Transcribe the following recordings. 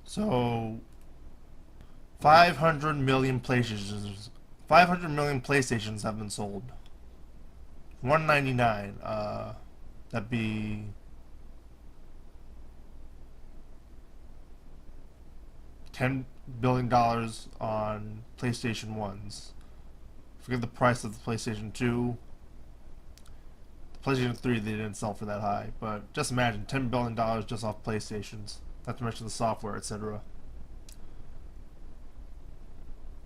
So 500 million PlayStations. 500 million PlayStations have been sold. 199. That'd be $10 billion on PlayStation ones. Forget the price of the PlayStation 2. The PlayStation 3 they didn't sell for that high, but just imagine $10 billion just off PlayStations. Not to mention the software, etc.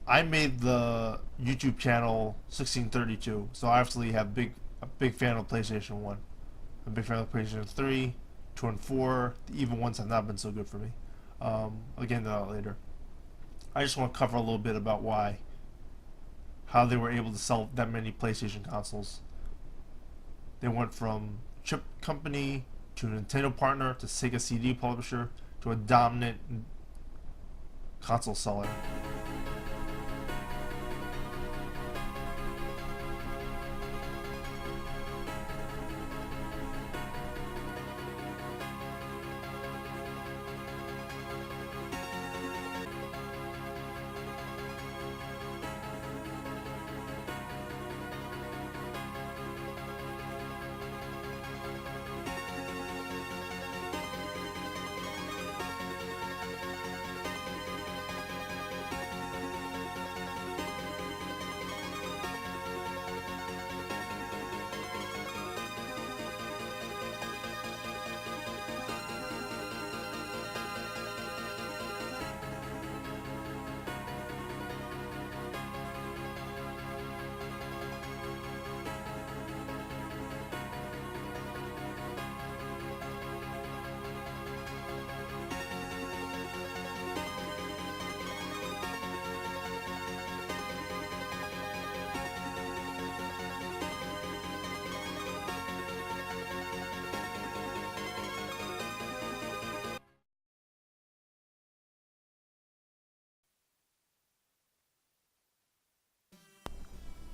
I made the YouTube channel 1632, so I obviously have a big fan of PlayStation 1. I'm a big fan of PlayStation 3, 2 and 4. The even ones have not been so good for me. I'll get into that later. I just want to cover a little bit about how they were able to sell that many PlayStation consoles. They went from chip company to Nintendo partner to Sega CD publisher to a dominant console seller.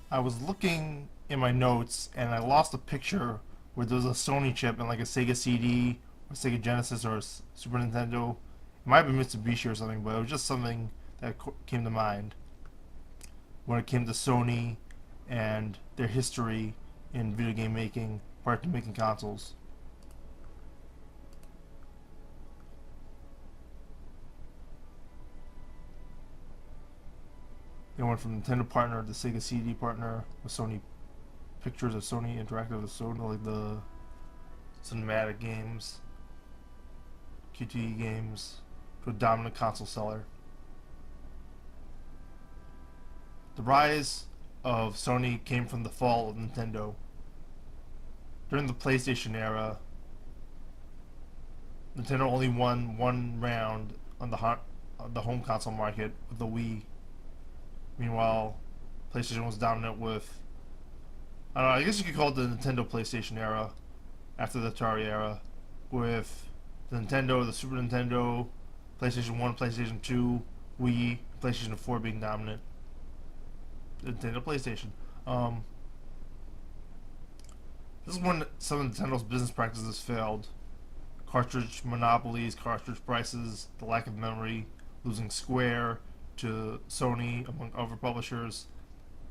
I was looking in my notes and I lost a picture where there was a Sony chip and like a Sega CD or Sega Genesis or Super Nintendo. It might have been Mitsubishi or something, but it was just something that came to mind when it came to Sony and their history in video game making prior to making consoles. They went from Nintendo partner to Sega CD partner with Sony Pictures of Sony Interactive with Sony, like the cinematic games, QTE games, to a dominant console seller. The rise of Sony came from the fall of Nintendo. During the PlayStation era, Nintendo only won one round on the home console market with the Wii. Meanwhile, PlayStation was dominant with, I don't know, I guess you could call it the Nintendo PlayStation era, after the Atari era, with the Nintendo, the Super Nintendo, PlayStation 1, PlayStation 2, Wii, PlayStation 4 being dominant. Nintendo PlayStation. This is when some of Nintendo's business practices failed. Cartridge monopolies, cartridge prices, the lack of memory, losing Square to Sony, among other publishers.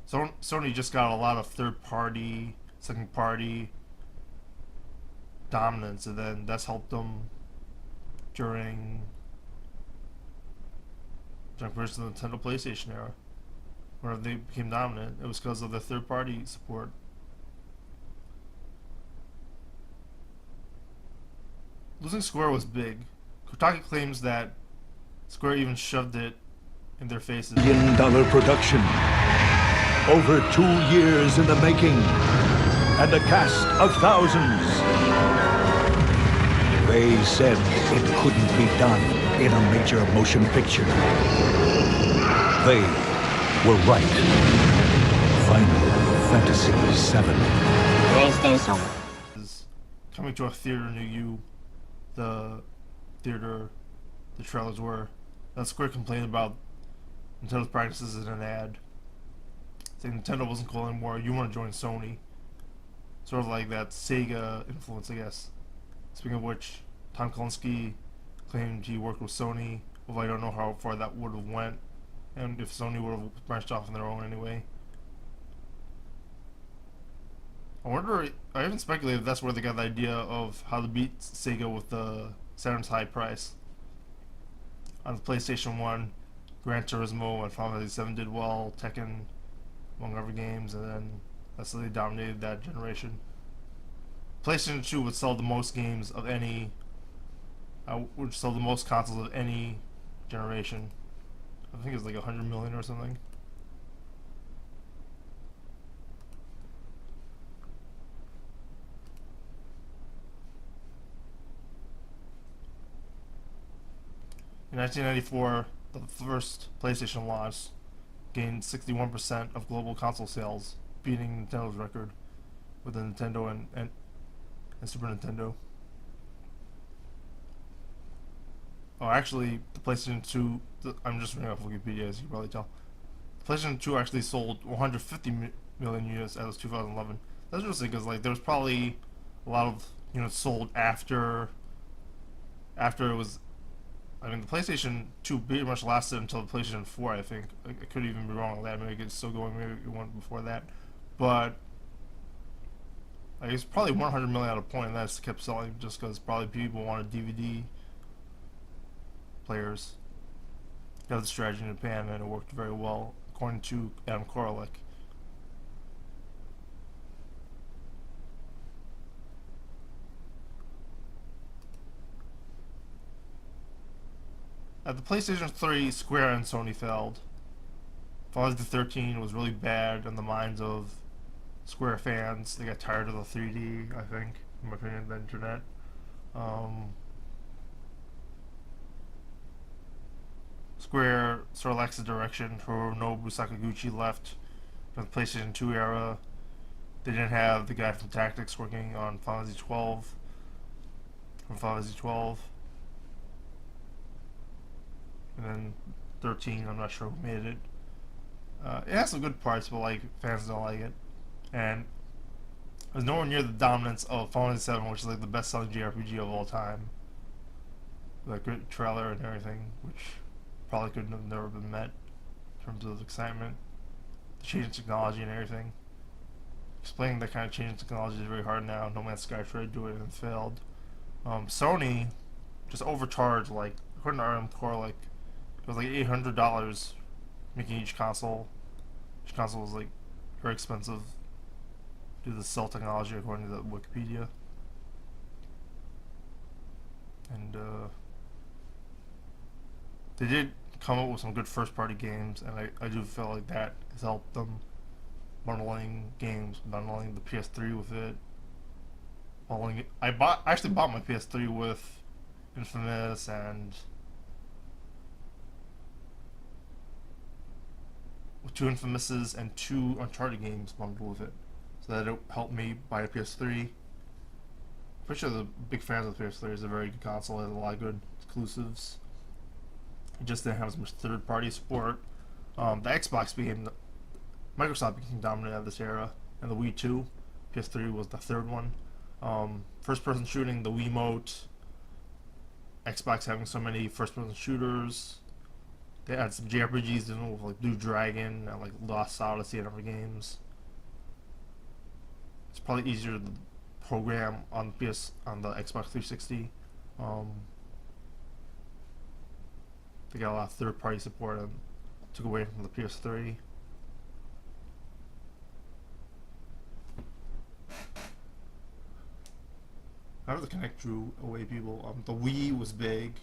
So Sony just got a lot of third-party, second-party dominance, and then that's helped them during the Nintendo PlayStation era, where they became dominant. It was because of the third-party support. Losing Square was big. Kotaku claims that Square even shoved it in their faces. $1 billion production. Over 2 years in the making. And a cast of thousands. They said it couldn't be done in a major motion picture. They were right. Final Fantasy VII. PlayStation. Is coming to a theater near you. The theater the trailers were. That Square complained about Nintendo's practices in an ad, saying Nintendo wasn't cool anymore. You want to join Sony, sort of like that Sega influence, I guess. Speaking of which, Tom Kalinske claimed he worked with Sony Although I don't know how far that would have went, and if Sony would have branched off on their own anyway. I wonder. I haven't speculated if that's where they got the idea of how to beat Sega with the Saturn's high price. On the PlayStation 1, Gran Turismo and Final Fantasy 7 did well, Tekken, among other games, and then that's how they dominated that generation. PlayStation 2 would sell the most games of any. Would sell the most consoles of any generation. I think it was like 100 million or something. In 1994, the first PlayStation launch gained 61% of global console sales, beating Nintendo's record with the Nintendo and Super Nintendo. Oh, actually, the PlayStation 2, I'm just reading off Wikipedia, as you can probably tell. The PlayStation 2 actually sold 150 million units as of 2011. That's interesting because like there was probably a lot of units sold after it was. I mean, the PlayStation 2 pretty much lasted until the PlayStation 4, I think. I could even be wrong on that. Maybe it's still going. Maybe it went before that. But I guess probably 100 million at a point, and that just kept selling just because probably people wanted DVD players. Got the strategy in Japan, and it worked very well, according to Adam Koralik. At the PlayStation 3, Square and Sony failed. Final Fantasy 13 was really bad in the minds of Square fans. They got tired of the 3D, I think, in my opinion, the internet. Square sort of lacks the direction. Hironobu Sakaguchi left from the PlayStation 2 era. They didn't have the guy from Tactics working on Final Fantasy 12. From Final Fantasy 12. And then 13, I'm not sure who made it. It has some good parts, but like fans don't like it. And it was nowhere near the dominance of Final Fantasy 7, which is like the best-selling JRPG of all time. Like great trailer and everything, which probably could have never been met in terms of excitement, the change in technology and everything. Explaining that kind of change in technology is very hard now. No Man's Sky tried to do it and failed. Sony just overcharged, like according to RM Core, like it was like $800 making each console. Each console was like very expensive due to the cell technology, according to the Wikipedia. And they did come up with some good first-party games, and I do feel like that has helped them bundling games, bundling the PS3 with it. Bundling it. I actually bought my PS3 with Infamous and with 2 Infamouses and 2 Uncharted games bundled with it, so that it helped me buy a PS3. Pretty sure the big fans of the PS3. It's a very good console. It has a lot of good exclusives. It just didn't have as much third-party support. The Xbox became Microsoft became dominant at this era, and the Wii 2, PS3 was the third one. First-person shooting, the Wiimote, Xbox having so many first-person shooters. They had some JRPGs in with like Blue Dragon and like Lost Odyssey and other games. It's probably easier to program on the Xbox 360. They got a lot of third-party support and took away from the PS3. How did the Kinect drew away people? The Wii was big.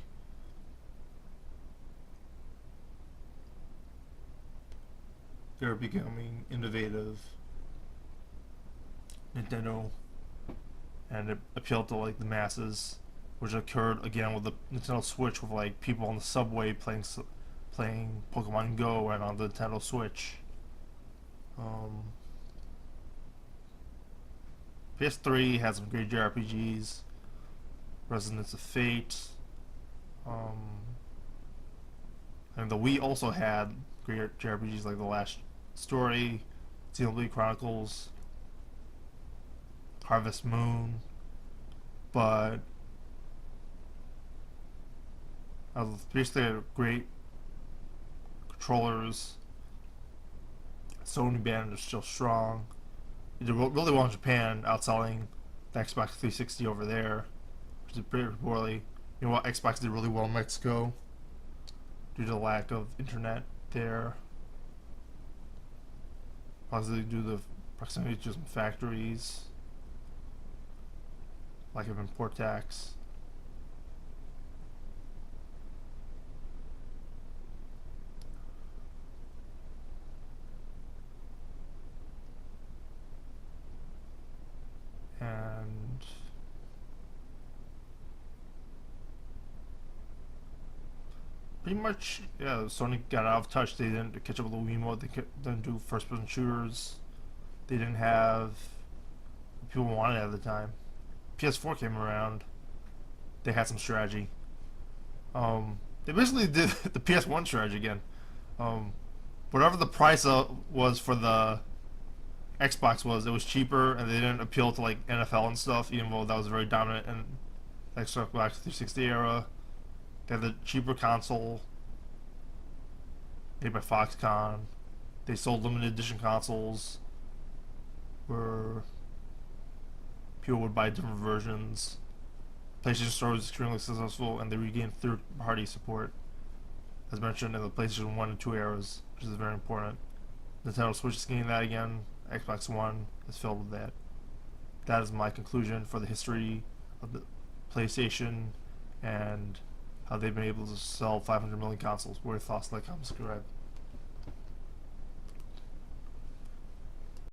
They were becoming innovative. Nintendo, and it appealed to like the masses, which occurred again with the Nintendo Switch, with like people on the subway playing Pokemon Go and on the Nintendo Switch. PS3 had some great JRPGs, Resonance of Fate, and the Wii also had great JRPGs like The Last Story, Xenoblade Chronicles, Harvest Moon, but Basically, they're great controllers. Sony band is still strong. They did really well in Japan, outselling the Xbox 360 over there, which did pretty poorly. You know what? Xbox did really well in Mexico due to the lack of internet there. Possibly due to the proximity to some factories, lack of import tax. And pretty much, yeah, Sony got out of touch. They didn't catch up with the Wiimote. They didn't do first-person shooters. They didn't have what people wanted at the time. PS4 came around. They had some strategy. They basically did the PS1 strategy again. Whatever the price was for the Xbox was, it was cheaper, and they didn't appeal to like NFL and stuff, even though that was very dominant in the Xbox 360 era. They had the cheaper console made by Foxconn. They sold limited edition consoles where people would buy different versions. PlayStation Store was extremely successful, and they regained third-party support, as mentioned in the PlayStation 1 and 2 eras, which is very important. Nintendo Switch is getting that again. Xbox One is filled with that. That is my conclusion for the history of the PlayStation and how they've been able to sell 500 million consoles. What are your thoughts? Like, comment, subscribe.